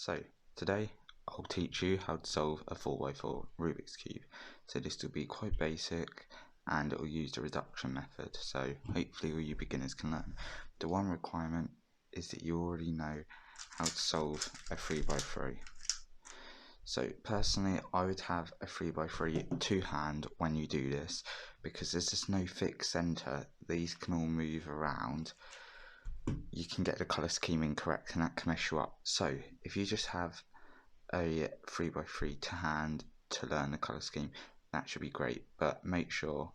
So today I'll teach you how to solve a 4x4 Rubik's Cube. So this will be quite basic and it will use the reduction method, so hopefully all you beginners can learn. The one requirement is that you already know how to solve a 3x3. So personally I would have a 3x3 to hand when you do this, because there's just no fixed centre. These can all move around. You can get the colour scheme incorrect and that can mess you up. So if you just have a 3x3 to hand to learn the colour scheme, that should be great, but make sure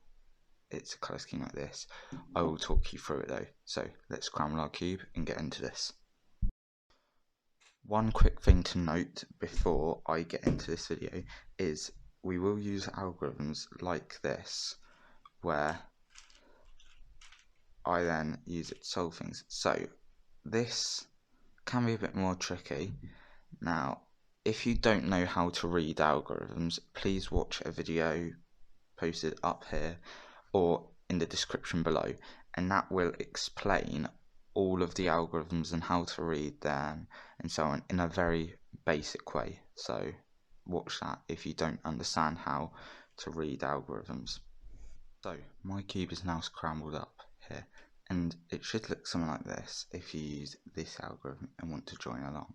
it's a colour scheme like this. I will talk you through it though, so let's scramble our cube and get into this. One quick thing to note before I get into this video is we will use algorithms like this, where I then use it to solve things. So this can be a bit more tricky. Now, if you don't know how to read algorithms, please watch a video posted up here or in the description below, and that will explain all of the algorithms and how to read them and so on in a very basic way. So watch that if you don't understand how to read algorithms. So my cube is now scrambled up here, and it should look something like this if you use this algorithm and want to join along.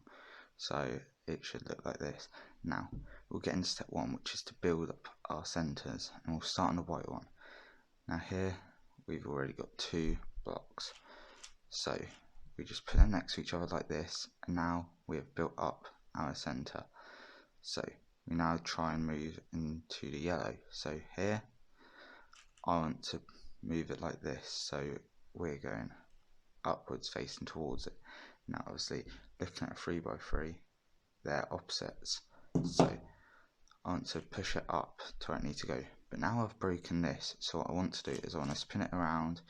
So it should look like this. Now we'll get into step one, which is to build up our centres, and we'll start on the white one. Now here we've already got two blocks, so we just put them next to each other like this, and now we have built up our centre. So we now try and move into the yellow. So here I want to move it like this, so we're going upwards facing towards it. Now obviously looking at a 3x3, they're opposites, so I want to push it up to where I need to go. But now I've broken this, so what I want to do is I want to spin it around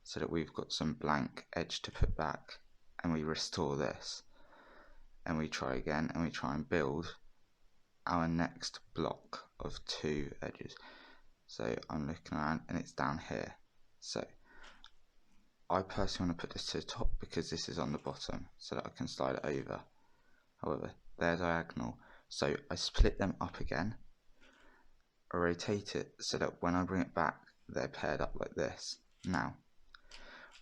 so that we've got some blank edge to put back, and we restore this, and we try again, and we try and build our next block of two edges. So I'm looking around and it's down here. So I personally want to put this to the top because this is on the bottom, so that I can slide it over. However, they're diagonal, so I split them up again. I rotate it so that when I bring it back, they're paired up like this. Now,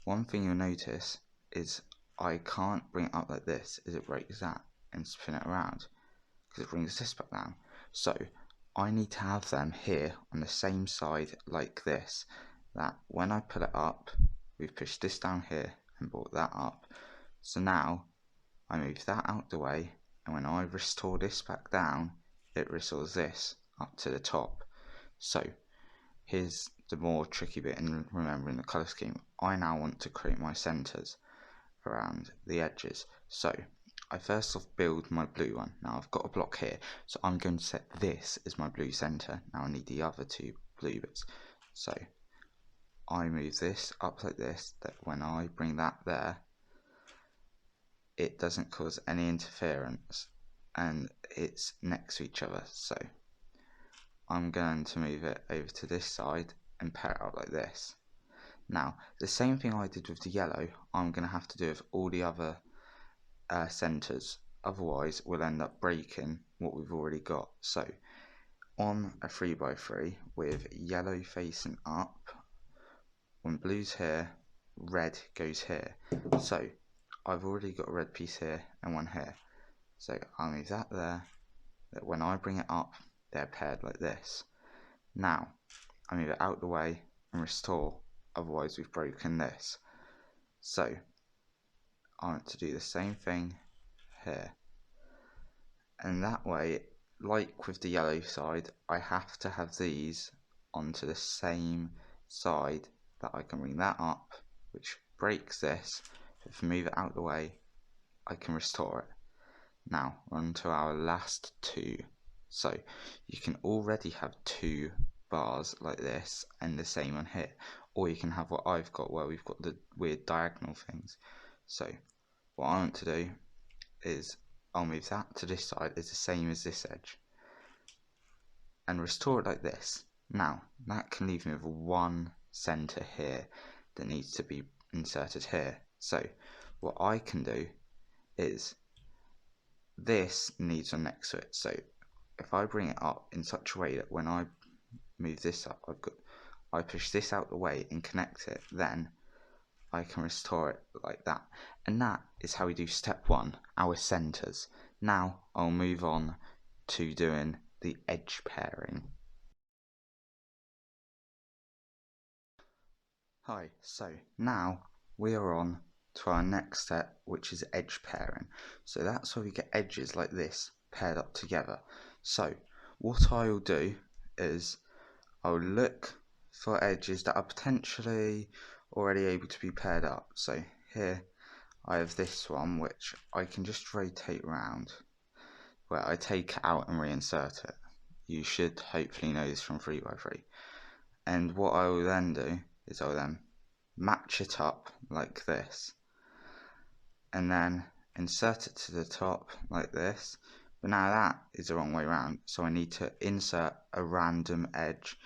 one thing you'll notice is I can't bring it up like this, as it breaks that, and spin it around, because it brings this back down. So I need to have them here on the same side like this, that when I pull it up, we've pushed this down here and brought that up. So now I move that out the way, and when I restore this back down, it restores this up to the top. So here's the more tricky bit in remembering the colour scheme. I now want to create my centres around the edges. So I first off build my blue one. Now I've got a block here, so I'm going to set this as my blue centre. Now I need the other two blue bits. So I move this up like this, that when I bring that there, it doesn't cause any interference and it's next to each other. So I'm going to move it over to this side and pair it up like this. Now the same thing I did with the yellow, I'm going to have to do with all the other centres, otherwise we'll end up breaking what we've already got. So on a 3x3 with yellow facing up, when blue's here, red goes here. So I've already got a red piece here and one here, so I'll move that there, that when I bring it up, they're paired like this. Now I move it out the way and restore, otherwise we've broken this. So I want to do the same thing here, and that way, like with the yellow side, I have to have these onto the same side, that I can bring that up, which breaks this. If I move it out the way, I can restore it. Now we're on to our last two. So you can already have two bars like this and the same on here, or you can have what I've got, where we've got the weird diagonal things. So what I want to do is I'll move that to this side, it's the same as this edge, and restore it like this. Now that can leave me with one centre here that needs to be inserted here. So what I can do is this needs one next to it. So if I bring it up in such a way that when I move this up, I push this out the way and connect it, then I can restore it like that. And that is how we do step 1, our centers. Now I'll move on to doing the edge pairing. Hi, so now we are on to our next step, which is edge pairing. So that's where we get edges like this paired up together. So what I'll do is I'll look for edges that are potentially already able to be paired up. So here I have this one which I can just rotate around, where I take it out and reinsert it. You should hopefully know this from 3x3. And what I will then do is I'll then match it up like this, and then insert it to the top like this. But now that is the wrong way around, so I need to insert a random edge,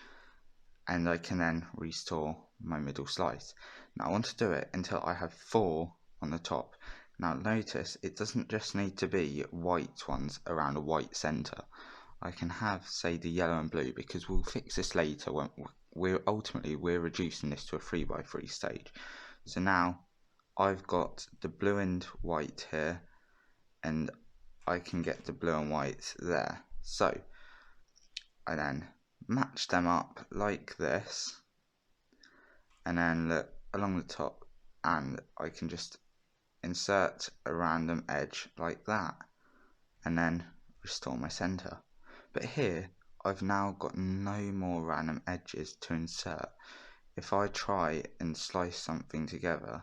and I can then restore my middle slice. Now I want to do it until I have 4 on the top. Now notice it doesn't just need to be white ones around a white center. I can have, say, the yellow and blue, because we'll fix this later when we're reducing this to a 3x3 stage. So now I've got the blue and white here, and I can get the blue and white there. So I then match them up like this, and then look along the top, and I can just insert a random edge like that, and then restore my center. But here I've now got no more random edges to insert. If I try and slice something together,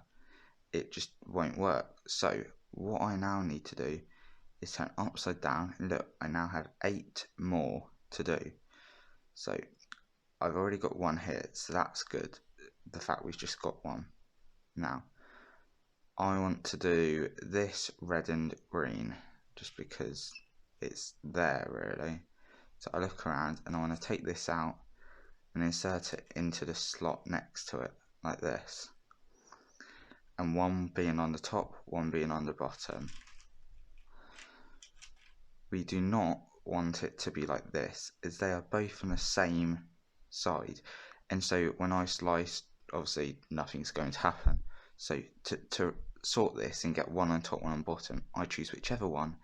it just won't work. So what I now need to do is turn upside down, and look, I now have 8 more to do. So I've already got one here, so that's good, the fact we've just got one. Now I want to do this red and green just because it's there really. So I look around and I want to take this out and insert it into the slot next to it like this, and one being on the top, one being on the bottom. We do not want it to be like this, as they are both on the same side, and so when I slice, obviously nothing's going to happen. So to sort this and get one on top, one on bottom, I choose whichever one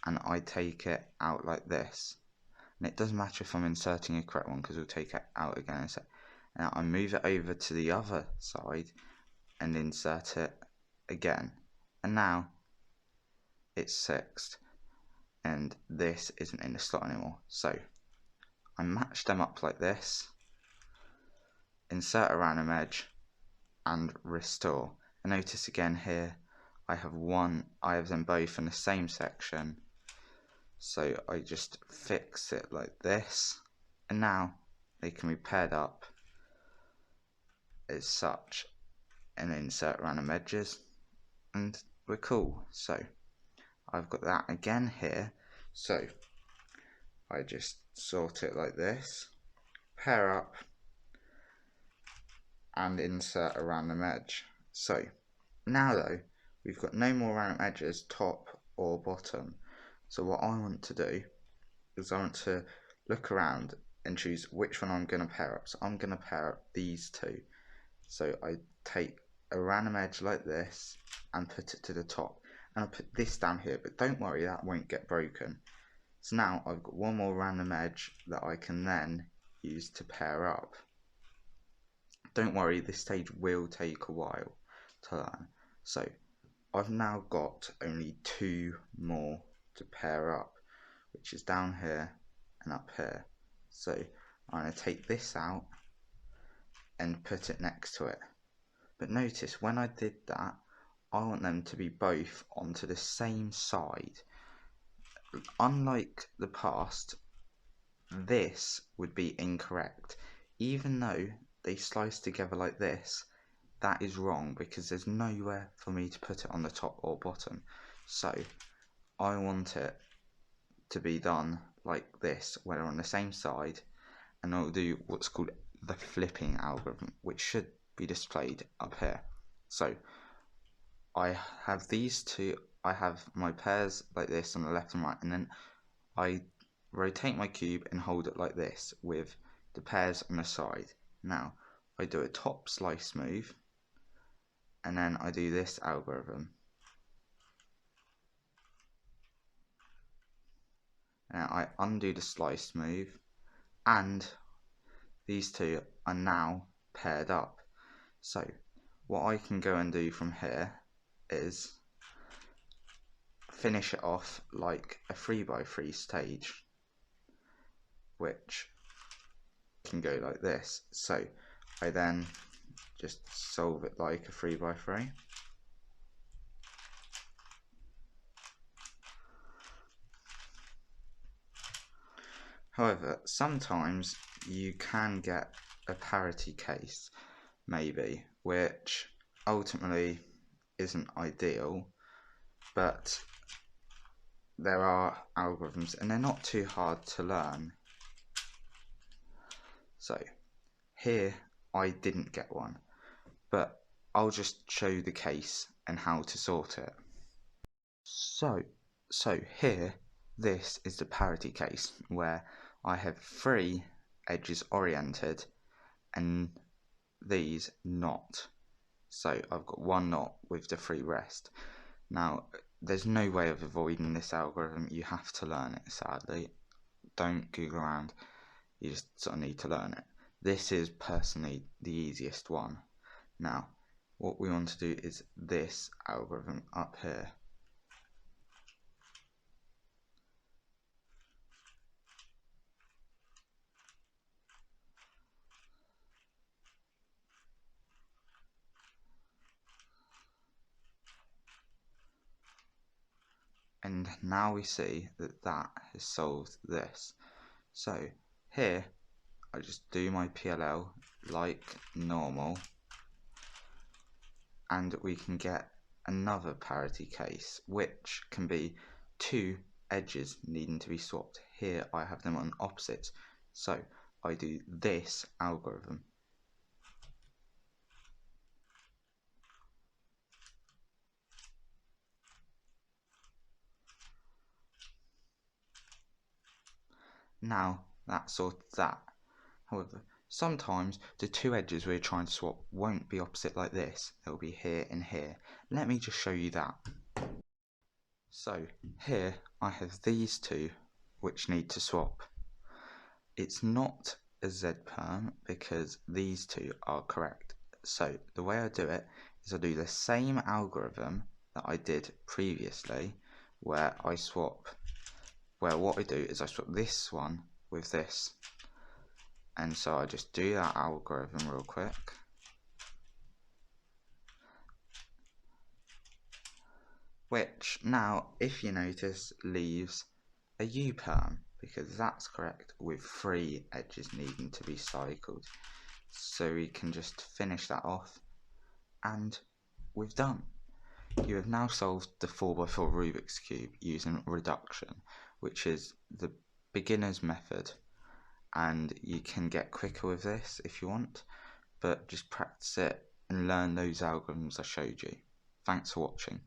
and I take it out like this. And it doesn't matter if I'm inserting a correct one, because we'll take it out again in a sec. Now I move it over to the other side and insert it again, and now it's fixed, and this isn't in the slot anymore. So I match them up like this, insert a random edge, and restore. And notice again here I have them both in the same section. So I just fix it like this, and now they can be paired up as such, and insert random edges, and we're cool. So I've got that again here, so I just sort it like this, pair up, and insert a random edge. So now though, we've got no more random edges, top or bottom. So what I want to do is I want to look around and choose which one I'm going to pair up. So I'm going to pair up these two. So I take a random edge like this and put it to the top, and I'll put this down here, but don't worry, that won't get broken. So now I've got one more random edge that I can then use to pair up. Don't worry, this stage will take a while to learn. So I've now got only 2 more to pair up, which is down here and up here. So I'm going to take this out and put it next to it. But notice when I did that, I want them to be both onto the same side. Unlike the past, this would be incorrect. Even though they slice together like this, that is wrong, because there's nowhere for me to put it on the top or bottom. So I want it to be done like this, where they're on the same side, and I'll do what's called the flipping algorithm, which should be displayed up here. So I have these two I have my pairs like this on the left and right, and then I rotate my cube and hold it like this with the pairs on the side. Now I do a top slice move, and then I do this algorithm. Now I undo the slice move, and these two are now paired up. So what I can go and do from here is finish it off like a 3x3 stage, which can go like this. So I then just solve it like a 3x3. However, sometimes you can get a parity case, maybe, which ultimately isn't ideal, but there are algorithms and they're not too hard to learn. So here I didn't get one, but I'll just show the case and how to sort it. So here, this is the parity case where I have 3 edges oriented and these not. So I've got 1 not with the 3 rest. Now there's no way of avoiding this algorithm, you have to learn it sadly. Don't Google around, you just sort of need to learn it. This is personally the easiest one. Now what we want to do is this algorithm up here. And now we see that that has solved this. So here I just do my PLL like normal, and we can get another parity case, which can be 2 edges needing to be swapped. Here I have them on opposites, so I do this algorithm. Now that sorts that. However, sometimes the 2 edges we're trying to swap won't be opposite like this. They'll be here and here. Let me just show you that. So here I have these 2 which need to swap. It's not a Z-perm because these 2 are correct. So the way I do it is I do the same algorithm that I did previously, where I swap, where what I do is I swap this one with this. And so I just do that algorithm real quick. Which now, if you notice, leaves a U-perm, because that's correct with 3 edges needing to be cycled. So we can just finish that off and we've done. You have now solved the 4x4 Rubik's Cube using reduction, which is the beginner's method, and you can get quicker with this if you want, but just practice it and learn those algorithms I showed you. Thanks for watching.